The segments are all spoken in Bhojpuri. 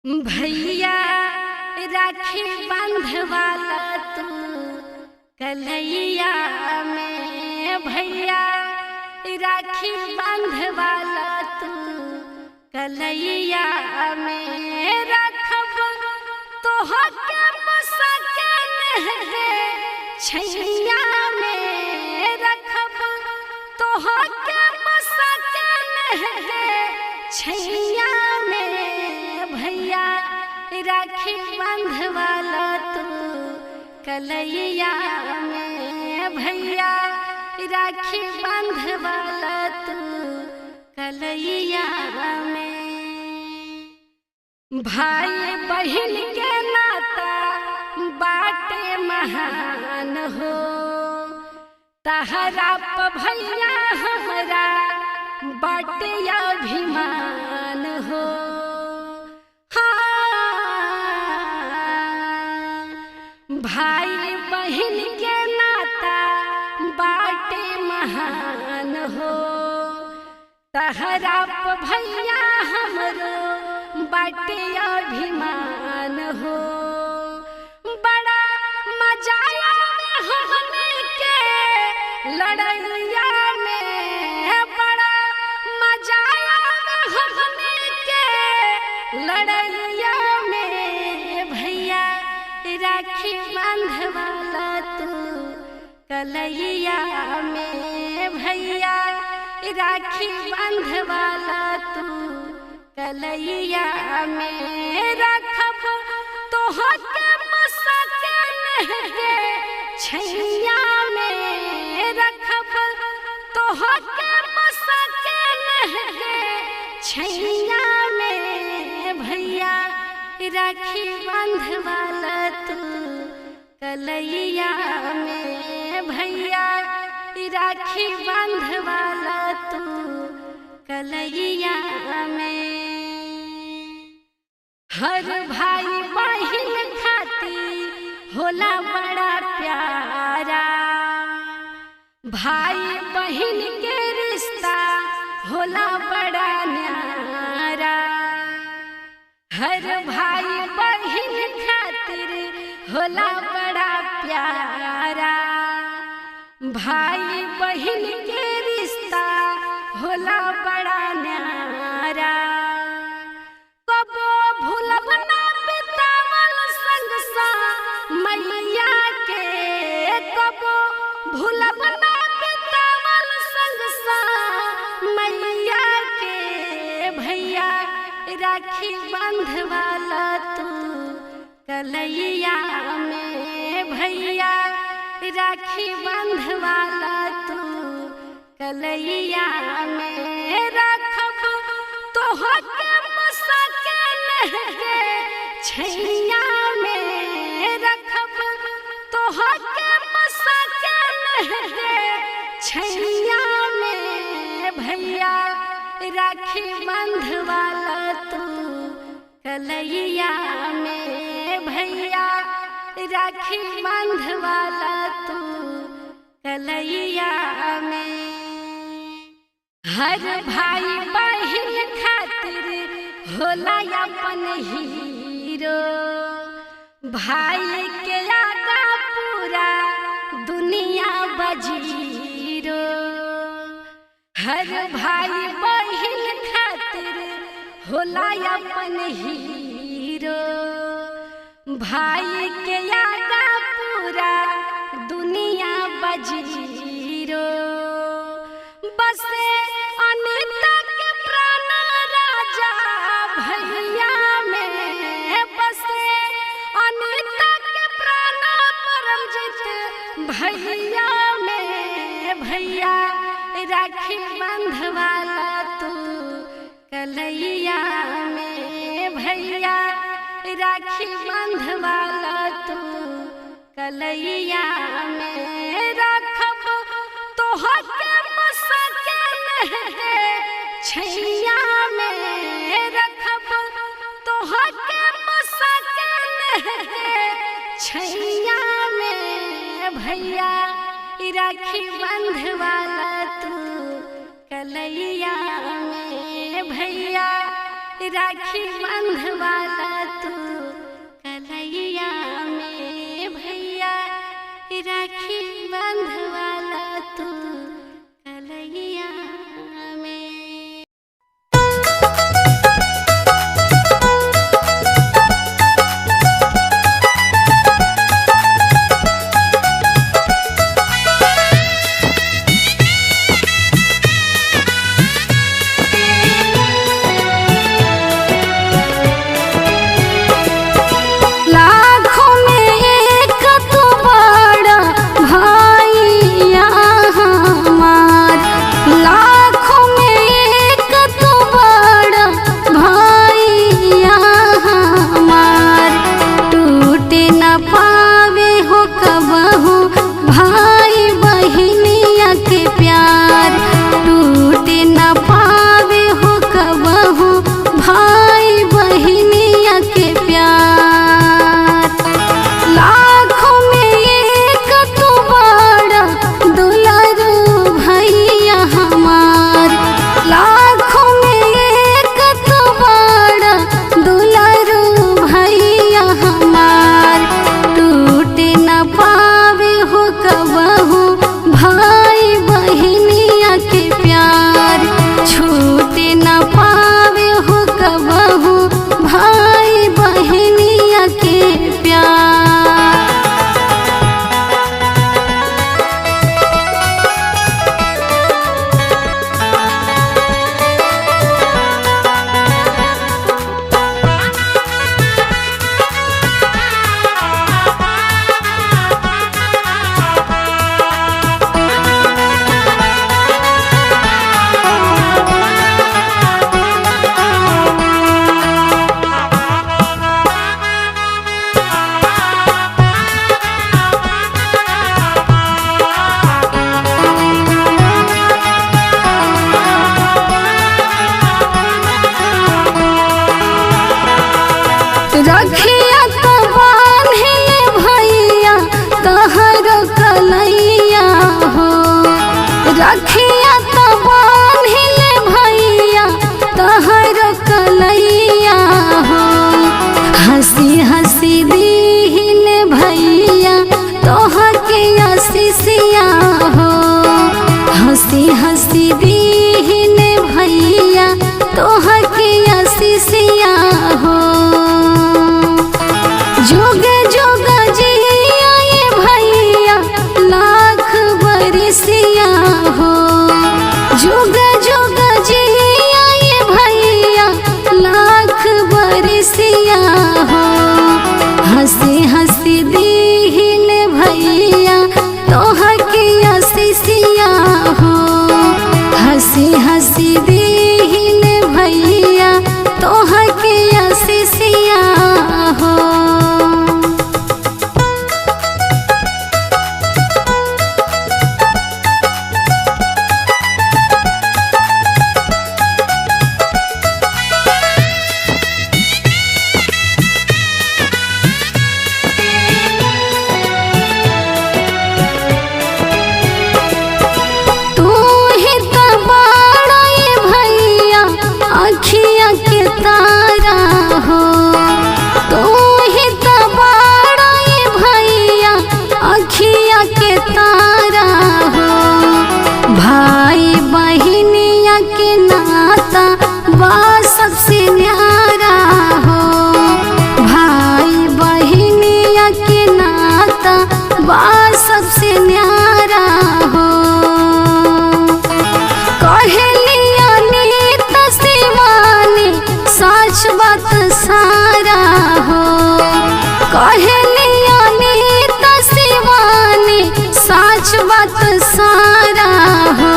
भैया राखी बंधवाला तू कन्हैया में। भैया राखी बंधवाला तू कन्हैया में। रखब तोहके बसके छैया में। रखब तोहके बसके छैया में। भैया राखी बंधवाला तू कन्हैया में। भैया राखी बंधवाला तू कन्हैया में। भाई बहन के नाता बाटे महान हो। तहरा प भैया हमरा बाटे अभिमान हो। भाई बहन के नाता बाटे महान हो। तहरा प भैया हमरो बाटे अभिमान हो। बड़ा मजा आवे हमने के लड़ैया में। बड़ा मजा आवे हमने के लड़ैया में। भैया राखी बंधवाला तू कन्हैया में। भैया राखी बंधवाला तू कन्हैया में। रखब तोहके बसके छैया में। रखब तोहके बसके छैया में। भैया राखी बंधवाला तू कन्हैया में। भैया राखी बंधवाला तू कन्हैया में। हर भाई बहन खातिर होला बड़ा प्यारा। भाई बहन के रिश्ता होला बड़ा न्यारा। हर भाई बहन खातिर होला बड़ा प्यारा। भाई बहन के रिश्ता होला बड़ा न्यारा। कबो भूलब ना बितावल संग सा मैया के। कबो भूलब ना बितावल संग सा मैया के। भैया राखी बंधवाला तू कन्हैया में। भैया राखी बंधवाला तू कन्हैया में। रखब तोहके बसके छैया में। रखब तोहके बसके छैया में। भैया राखी बंधवाला तू कन्हैया में। भैया राखी बंधवाला तू कन्हैया में। हर भाई बहन खातिर होला अपन हीरो। भाई के आगा पूरा दुनिया बजीरो। हर भाई बहन खातिर होला अपन हीरो। भाई के आगा पूरा दुनिया बजीरो। बसे अनिता के प्राण राजा भैया में। बसे अनिता के प्राण परमजित भैया में। भैया राखी बंधवाला तू कन्हैया में। भैया राखी बंधवाला तू कन्हैया में। रखब तोहके बसके छैया में। रखब तोहके बसके छैया में। भैया राखी बंधवाला तू कन्हैया में। भैया राखी बंधवाला तोहके आशीषिया हो। जुग जुग जिया ये भैया लाख बरिसिया हो। जुग जुग जिया ये भैया लाख बरिसिया हो। हंसी हंसी दीहिल भैया तोहके आशीषिया हो। हंसी हंसी दीहिल भैया तोहके आशीषिया हो। अखिया के तारा हो तू ही तो बड़ा ये भैया अखिया के तारा हो। भाई बहनिया के नाता बा सबसे न्यारा हो। भाई बहनिया के नाता बा सबसे न्यारा हो। सच बात सारा हो कहलिया नीत शिवानी सच बात सारा हो।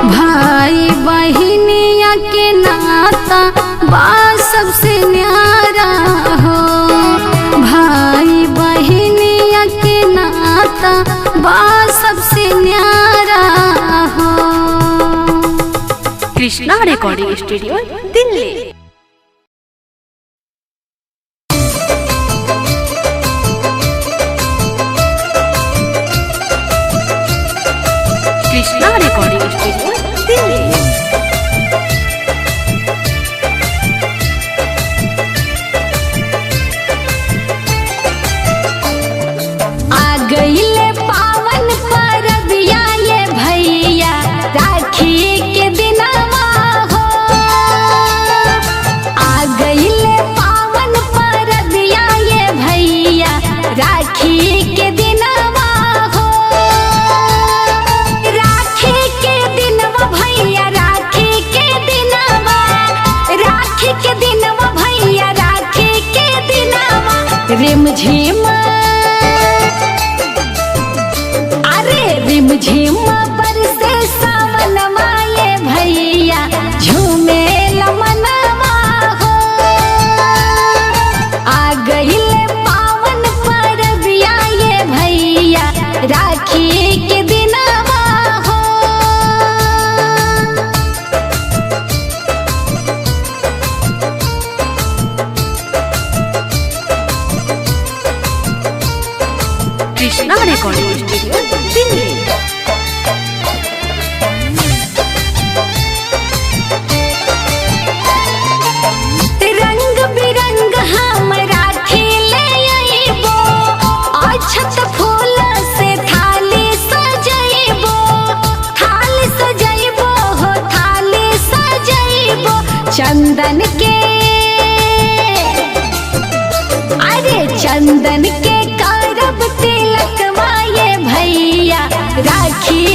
भाई बहनिया के नाता बा सबसे न्यारा हो। भाई बहनिया के नाता बा सबसे न्यारा हो। Krishna recording studio Delhi. Krishna recording studio Delhi. आ गईले पावन परबिया ये भैया राखी के दिनवा हो। आ गईले पावन परबिया ये भैया राखी के दिनवा हो। राखी के दिनवा भैया राखी के दिनवा। राखी के दिनवा भैया राखी के दिनवा। रिमझिम रिमझिम बरसे सावनवा ये भैया झूमे मनवा हो। आ गईले पावन परबिया ये भैया राखी के दिनवा हो। Krishna recording studio Delhi. रंग बिरंग हम राखी ले आइबो। अक्षत फूल से थाली सजाइबो। थाली सजाइबो हो थाली सजाइबो। चंदन के अरे चंदन के करब तिलकवा ये भैया राखी